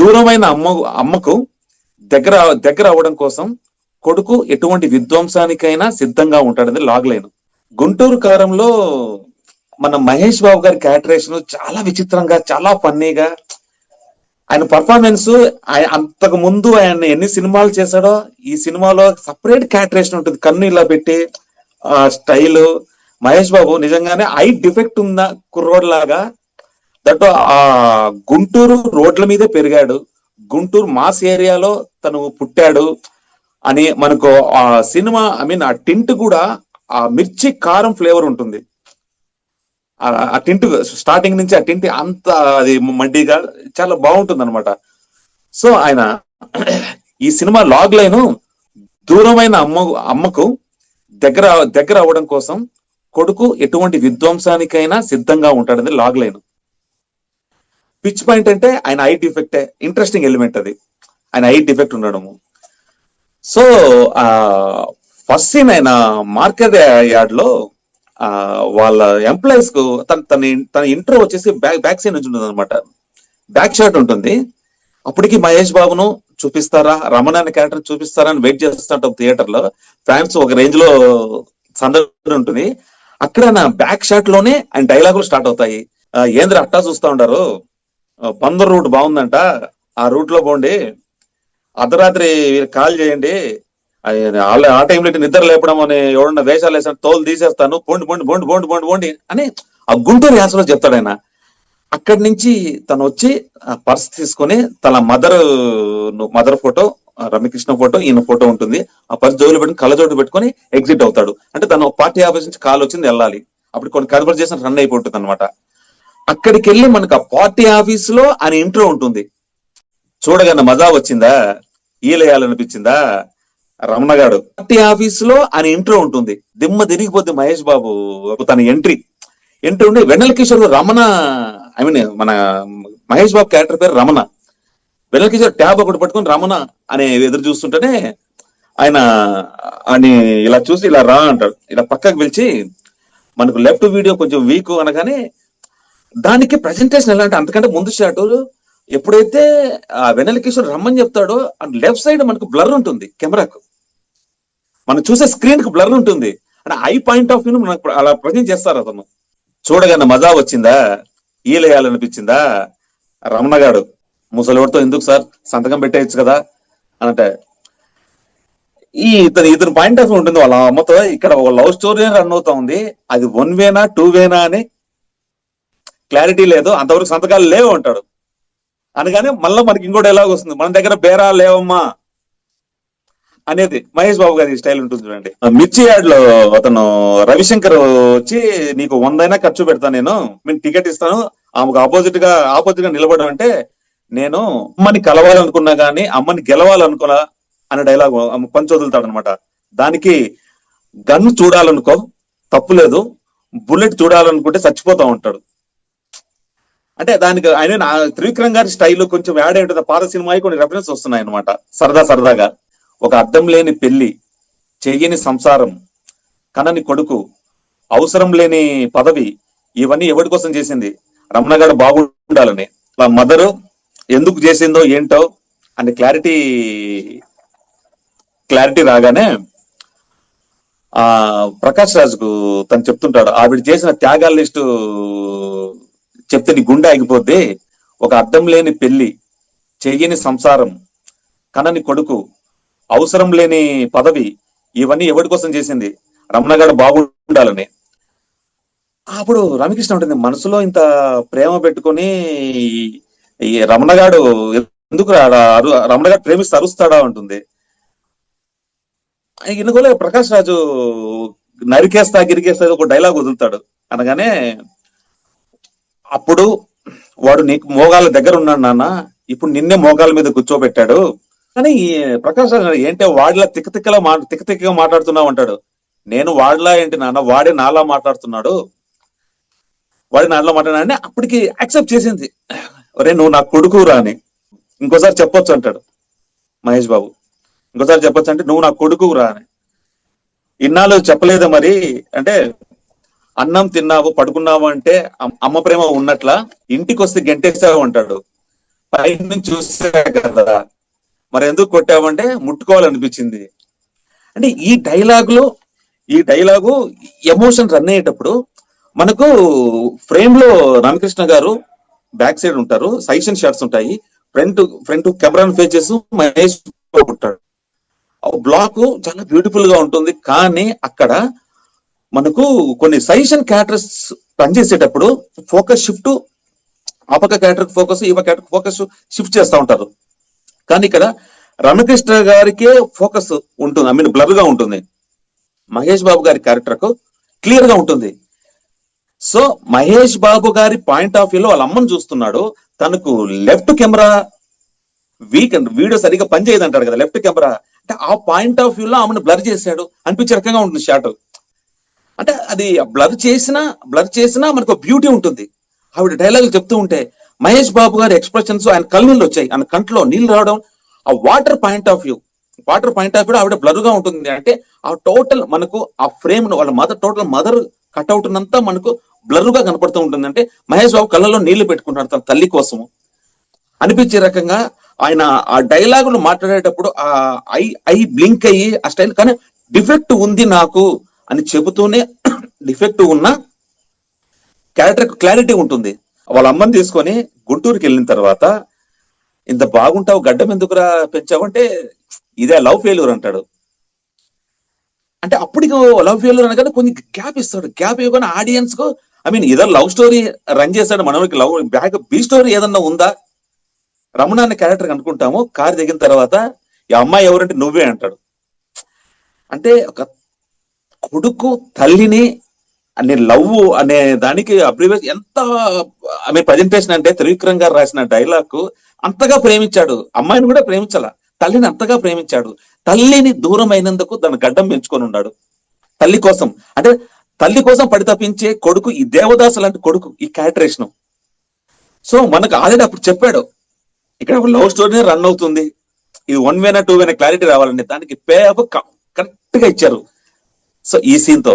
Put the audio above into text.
దూరమైన అమ్మకు దగ్గర దగ్గర అవడం కోసం కొడుకు ఎటువంటి విధ్వంసానికైనా సిద్ధంగా ఉంటాడని లాగ్లైన్. గుంటూరు కారంలో మన మహేష్ బాబు గారి క్యారెక్టరేషన్ చాలా విచిత్రంగా, చాలా ఫన్నీగా, ఆయన పర్ఫార్మెన్స్, అంతకు ముందు ఆయన ఎన్ని సినిమాలు చేశాడో ఈ సినిమాలో సపరేట్ క్యారెక్టరేషన్ ఉంటుంది. కన్ను ఇలా పెట్టి ఆ స్టైల్. మహేష్ బాబు నిజంగానే ఐ డిఫెక్ట్ ఉన్న కుర్రోడ్ లాగా, దట్ ఆ గుంటూరు రోడ్ల మీదే పెరిగాడు, గుంటూరు మాస్ ఏరియాలో తను పుట్టాడు అని మనకు ఆ సినిమా, ఐ మీన్ ఆ టింట్ కూడా ఆ మిర్చి కారం ఫ్లేవర్ ఉంటుంది. ఆ టింట్ స్టార్టింగ్ నుంచి ఆ టింట్ అంత అది మడ్డిగా చాలా బాగుంటుంది అనమాట. సో ఆయన ఈ సినిమా లాగ్ లైన్ దూరమైన అమ్మకు దగ్గర దగ్గర అవడం కోసం కొడుకు ఎటువంటి విధ్వంసానికైనా సిద్ధంగా ఉంటాడని లాగ్ లైన్. పిచ్ పాయింట్ అంటే ఆయన ఐ డిఫెక్టే ఇంట్రెస్టింగ్ ఎలిమెంట్. అది ఆయన ఐ డిఫెక్ట్ ఉండడము. సో ఆ ఫస్ట్ సీన్ ఆయన మార్కెట్ యార్డ్ లో వాళ్ళ ఎంప్లాయీస్ కు తన ఇంట్రో వచ్చేసి బ్యాక్ సైడ్ నుంచి ఉంటుంది అనమాట. బ్యాక్ షాట్ ఉంటుంది. అప్పటికి మహేష్ బాబును చూపిస్తారా, రమణ అనే క్యారెక్టర్ చూపిస్తారా అని వెయిట్ చేస్తుంటాం థియేటర్ లో. ఫ్యాన్స్ ఒక రేంజ్ లో సందడి ఉంటుంది. అక్కడ నా బ్యాక్ షాట్ లోనే ఆయన డైలాగులు స్టార్ట్ అవుతాయి. ఏంద్ర అట్టా చూస్తా ఉంటారు, బందర్ రూట్ బాగుందంట, ఆ రూట్ లో పోండి, అర్ధరాత్రి కాల్ చేయండి, ఆ టైంలో నిద్ర లేపడం అని ఎవడన్నా వేషాలు వేసాను తోలు తీసేస్తాను, బోండి బోండి బోండి బోండి బోండి బోండి అని ఆ గుంటూరు యాసలో చెప్తాడు ఆయన. అక్కడి నుంచి తను వచ్చి పర్స్ తీసుకొని తన మదర్ ఫోటో, రమ్యకృష్ణ ఫోటో, ఈయన ఫోటో ఉంటుంది. ఆ పర్స్ జోలు పెట్టుకుని కళ్ళజోడు పెట్టుకుని ఎగ్జిట్ అవుతాడు. అంటే తను పార్టీ ఆఫీస్ నుంచి కాల్ వచ్చింది, వెళ్ళాలి. అప్పుడు కొన్ని కన్వర్జేషన్ రన్ అయిపోతుంది అనమాట. అక్కడికి వెళ్ళి మనకు ఆ పార్టీ ఆఫీస్ లో ఆయన ఇంట్రో ఉంటుంది. చూడగానే మజా వచ్చిందా, ఈలేయాలనిపించిందా రమణ గారు. పార్టీ ఆఫీస్ లో ఆయన ఇంట్రో ఉంటుంది. దిమ్మ తిరిగిపోద్ది మహేష్ బాబు తన ఎంట్రీ ఉండి వెన్నెల కిషోర్ రమణ, ఐ మీన్ మన మహేష్ బాబు క్యారెక్టర్ పేరు రమణ. వెన్నెల కిషోర్ ట్యాబ్ ఒకటి పట్టుకుని రమణ అనే ఎదురు చూస్తుంటేనే ఆయన అని ఇలా చూసి ఇలా రా అంటాడు. ఇలా పక్కకు పిలిచి, మనకు లెఫ్ట్ వీడియో కొంచెం వీక్ అనగానే దానికి ప్రెజెంటేషన్ ఎలా అంటే, అంతకంటే ముందు షాట్ ఎప్పుడైతే ఆ వెన్నెల కిషోర్ రమ్మని చెప్తాడో లెఫ్ట్ సైడ్ మనకు బ్లర్ ఉంటుంది, కెమెరాకు మనం చూసే స్క్రీన్ కు బ్లర్ ఉంటుంది. అంటే ఐ పాయింట్ ఆఫ్ వ్యూ మనకు అలా ప్రజెంట్ చేస్తారు. అతను చూడగానే మజా వచ్చిందా, ఈలేయాలనిపించిందా రమణ గారు, ముసలివాడితో ఎందుకు సార్ సంతకం పెట్టేయచ్చు కదా అంటే, ఇతని పాయింట్ ఆఫ్ వ్యూ ఉంటుంది. వాళ్ళ అమ్మతో ఇక్కడ ఒక లవ్ స్టోరీ రన్ అవుతా ఉంది, అది 1 వేనా 2 వేనా అని క్లారిటీ లేదు, అంతవరకు సంతకాలు లేవు అంటాడు. అనగానే మళ్ళీ మనకి ఇంకో డైలాగ్ వస్తుంది, మన దగ్గర బేరా లేవమ్మా అనేది మహేష్ బాబు గారి స్టైల్ ఉంటుంది చూడండి. మిర్చి యాడ్ లో అతను రవిశంకర్ వచ్చి, నీకు 100 ఖర్చు పెడతాను, నేను టికెట్ ఇస్తాను, ఆమెకు ఆపోజిట్ గా నిలబడడం అంటే, నేను అమ్మని కలవాలనుకున్నా గానీ అమ్మని గెలవాలనుకున్నా అనే డైలాగ్ పంచి వదులుతాడు అనమాట. దానికి గన్ చూడాలనుకో తప్పులేదు, బుల్లెట్ చూడాలనుకుంటే చచ్చిపోతా ఉంటాడు. అంటే దానికి ఆయన త్రివిక్రమ్ గారి స్టైల్ కొంచెం యాడ్ అయి ఉంటుంది. పాత సినిమా కొన్ని రెఫరెన్స్ వస్తున్నాయి అనమాట. సరదాగా ఒక అర్థం లేని పెళ్లి, చెయ్యని సంసారం, కనని కొడుకు, అవసరం లేని పదవి, ఇవన్నీ ఎవరి కోసం చేసింది, రమణ గారు బాగుండాలని. మదరు ఎందుకు చేసిందో ఏంటో అని క్లారిటీ రాగానే ఆ ప్రకాష్ రాజ్కు తను చెప్తుంటాడు, ఆవిడ చేసిన త్యాగాల లిస్టు చెప్తే నీ గుండె ఆగిపోద్ది. ఒక అర్థం లేని పెళ్లి, చెయ్యని సంసారం, కనని కొడుకు, అవసరం లేని పదవి, ఇవన్నీ ఎవరి కోసం చేసింది, రమణ గారు బాగుండాలని. అప్పుడు రామకృష్ణ ఉంటుంది, మనసులో ఇంత ప్రేమ పెట్టుకొని ఈ రమణ గారు ఎందుకు రమణ గారు ప్రేమిస్తే అరుస్తాడా ఉంటుంది. ఇనుకోలే ప్రకాష్ రాజు నరికేస్తా గిరికేస్తా ఒక డైలాగ్ వదులుతాడు. అనగానే అప్పుడు వాడు నీకు మోగాల దగ్గర ఉన్నాడు నాన్న, ఇప్పుడు నిన్నే మోగాల మీద కూర్చోబెట్టాడు. కానీ ప్రకాష్ రాజు ఏంటో వాడిలా తిక్కగా మాట్లాడుతున్నావు అంటాడు. నేను వాడిలా ఏంటి నాన్న, వాడే నాలా మాట్లాడుతున్నాడు, అని అప్పటికి యాక్సెప్ట్ చేసింది. ఒరే నువ్వు నా కొడుకురా అని. ఇంకోసారి చెప్పొచ్చు అంటాడు మహేష్ బాబు, ఇంకోసారి చెప్పొచ్చు అంటే, నువ్వు నా కొడుకురా అని. ఇన్నాళ్ళు చెప్పలేదు మరి అంటే, అన్నం తిన్నావు పడుకున్నావు అంటే అమ్మ ప్రేమ ఉన్నట్లా, ఇంటికి వస్తే గెంటేసావు అంటాడు. పై నుంచి చూసా కదా, మరి ఎందుకు కొట్టామంటే ముట్టుకోవాలనిపించింది. అంటే ఈ డైలాగు ఎమోషన్ రన్ అయ్యేటప్పుడు మనకు ఫ్రేమ్ లో రామకృష్ణ గారు బ్యాక్ సైడ్ ఉంటారు, సైషన్ షాట్స్ ఉంటాయి, front camera faces Mahesh Babu ఉంటాడు. బ్లాక్ చాలా బ్యూటిఫుల్ గా ఉంటుంది. కానీ అక్కడ మనకు కొన్ని సజెషన్ క్యారెక్టర్స్ పనిచేసేటప్పుడు ఫోకస్ షిఫ్ట్, ఆ పక్క క్యారెక్టర్ ఫోకస్, ఈ పక్క క్యారెక్టర్ ఫోకస్ షిఫ్ట్ చేస్తూ ఉంటారు. కానీ ఇక్కడ రమకృష్ణ గారికే ఫోకస్ ఉంటుంది, ఐ మీన్ బ్లర్ గా ఉంటుంది. మహేష్ బాబు గారి క్యారెక్టర్ కు క్లియర్ గా ఉంటుంది. సో మహేష్ బాబు గారి పాయింట్ ఆఫ్ వ్యూలో వాళ్ళ అమ్మని చూస్తున్నాడు, తనకు left camera week and video సరిగ్గా పనిచేయదు అంటాడు కదా లెఫ్ట్ కెమెరా, అంటే ఆ పాయింట్ ఆఫ్ వ్యూలో ఆమెను బ్లర్ చేశాడు అనిపించే రకంగా ఉంటుంది షాట్. అంటే అది బ్లర్ చేసినా మనకు బ్యూటీ ఉంటుంది. ఆవిడ డైలాగులు చెప్తూ ఉంటే మహేష్ బాబు గారి ఎక్స్ప్రెషన్స్, ఆయన కళ్ళనీళ్ళు వచ్చాయి, ఆయన కంట్లో నీళ్ళు రావడం, ఆ వాటర్ పాయింట్ ఆఫ్ వ్యూ ఆవిడ బ్లర్ గా ఉంటుంది. అంటే ఆ టోటల్ మనకు ఆ ఫ్రేమ్ వాళ్ళ టోటల్ మదర్ కట్అవుట్ అంతా మనకు బ్లర్ గా కనపడుతూ ఉంటుంది. అంటే మహేష్ బాబు కళ్ళలో నీళ్లు పెట్టుకుంటాడు తన తల్లి కోసము అనిపించే రకంగా ఆయన ఆ డైలాగులు మాట్లాడేటప్పుడు ఆ ఐ బ్లింక్ అయ్యి ఆ స్టైల్, కానీ డిఫెక్ట్ ఉంది నాకు అని చెబుతూనే డిఫెక్ట్ ఉన్న క్యారెక్టర్ క్లారిటీ ఉంటుంది. వాళ్ళ అమ్మని తీసుకొని గుంటూరుకి వెళ్ళిన తర్వాత, ఇంత బాగుంటావు గడ్డం ఎందుకురా పెంచావు అంటే, ఇదే లవ్ ఫెయిల్యూర్ అంటాడు. అంటే అప్పటికి లవ్ ఫెయిల్యూర్ అనగానే కొంచెం గ్యాప్ ఇస్తాడు. గ్యాప్ ఇవ్వగానే ఆడియన్స్ కు, ఐ మీన్ ఏదో లవ్ స్టోరీ రన్ చేశాడు, మనకి లవ్ బ్యాక్ బీ స్టోరీ ఏదన్నా ఉందా రమణ అనే క్యారెక్టర్ అనుకుంటాము. కారు దిగిన తర్వాత ఈ అమ్మాయి ఎవరంటే నువ్వే అంటాడు. అంటే ఒక కొడుకు తల్లిని అనే లవ్ అనే దానికి అబ్రివేషన్ ఎంత, ఆమె ప్రజెంటేషన్ అంటే త్రివిక్రమ్ గారు రాసిన డైలాగ్ అంతగా ప్రేమించాడు. అమ్మాయిని కూడా ప్రేమించాల, తల్లిని అంతగా ప్రేమించాడు. తల్లిని దూరం అయినందుకు దాని గడ్డం పెంచుకొని ఉన్నాడు తల్లి కోసం. అంటే తల్లి కోసం పరితపించే కొడుకు, ఈ దేవదాసు లాంటి కొడుకు, ఈ క్యారెక్టరేషన్. సో మనకు ఆల్రెడీ అప్పుడు చెప్పాడు, ఇక్కడ ఒక లవ్ స్టోరీనే రన్ అవుతుంది, ఇది 1 వేనా 2 వేనా క్లారిటీ రావాలండి, దానికి పే ఆఫ్ కరెక్ట్ గా ఇచ్చారు. సో ఈ సీన్ తో